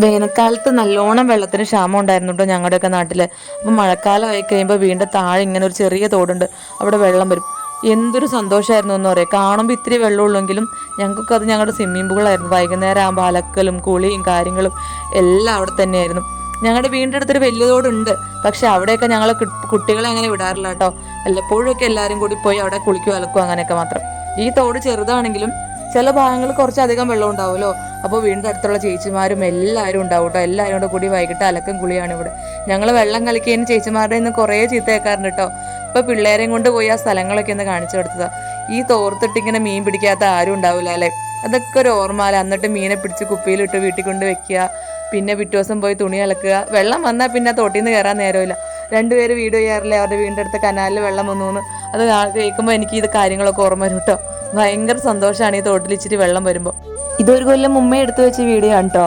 വേനൽക്കാലത്ത് നല്ലോണം വെള്ളത്തിന് ക്ഷാമം ഉണ്ടായിരുന്നു കേട്ടോ ഞങ്ങളുടെയൊക്കെ നാട്ടിൽ. അപ്പം മഴക്കാലമായി കഴിയുമ്പോൾ വീണ്ടും താഴെ ഇങ്ങനെ ഒരു ചെറിയ തോടുണ്ട്, അവിടെ വെള്ളം വരും. എന്തൊരു സന്തോഷമായിരുന്നു എന്ന് പറയാം. കാണുമ്പോൾ ഇത്തിരി വെള്ളമുള്ളെങ്കിലും ഞങ്ങൾക്കൊക്കെ അത് ഞങ്ങളുടെ സ്വിമ്മിംഗ് പൂളായിരുന്നു. വൈകുന്നേരം ആകുമ്പോൾ അലക്കലും കുളിയും കാര്യങ്ങളും എല്ലാം അവിടെ തന്നെയായിരുന്നു. ഞങ്ങളുടെ വീടിൻ്റെ അടുത്തൊരു വലിയ തോടുണ്ട്, പക്ഷെ അവിടെയൊക്കെ ഞങ്ങൾ കുട്ടികളെ അങ്ങനെ വിടാറില്ല കേട്ടോ. വല്ലപ്പോഴും ഒക്കെ എല്ലാവരും കൂടി പോയി അവിടെ കുളിക്കും അലക്കും അങ്ങനെയൊക്കെ മാത്രം. ഈ തോട് ചെറുതാണെങ്കിലും ചില ഭാഗങ്ങൾ കുറച്ചധികം വെള്ളം ഉണ്ടാവുമല്ലോ. അപ്പോൾ വീടിൻ്റെ അടുത്തുള്ള ചേച്ചിമാരും എല്ലാവരും ഉണ്ടാവും കേട്ടോ. എല്ലാവരും കൂടെ കൂടി വൈകിട്ട് അലക്കും കുളിയാണ് ഇവിടെ. ഞങ്ങൾ വെള്ളം കളിക്കുകയും ചേച്ചിമാരുടെ നിന്ന് കുറേ ചീത്ത കേൾക്കാറുണ്ട് കേട്ടോ. ഇപ്പോൾ പിള്ളേരെയും കൊണ്ട് പോയി ആ സ്ഥലങ്ങളൊക്കെ ഒന്ന് കാണിച്ചു കൊടുത്തതാണ്. ഈ തോർത്തിട്ടിങ്ങനെ മീൻ പിടിക്കാത്ത ആരും ഉണ്ടാവില്ല അല്ലേ. അതൊക്കെ ഒരു ഓർമ്മ. എന്നിട്ട് മീനെ പിടിച്ച് കുപ്പിയിലിട്ട് വീട്ടിൽ കൊണ്ട് വെക്കുക, പിന്നെ പിറ്റേ ദിവസം പോയി തുണി അലക്കുക. വെള്ളം വന്നാൽ പിന്നെ തോട്ടിൽ നിന്ന് കയറാൻ നേരമില്ല. രണ്ടുപേര് വീഡിയോ ചെയ്യാറില്ലേ അവരുടെ വീടിൻ്റെ അടുത്ത് കനാലിൽ വെള്ളം വന്നു. അത് കേൾക്കുമ്പോൾ എനിക്ക് ഇത് കാര്യങ്ങളൊക്കെ ഓർമ്മ വരും കേട്ടോ. ഭയങ്കര സന്തോഷമാണ് ഈ തോട്ടിൽ ഇച്ചിരി വെള്ളം വരുമ്പോൾ. ഇതൊരു കൊല്ലം മുമ്പേ എടുത്തു വെച്ച വീഡിയോ ആണ് കേട്ടോ.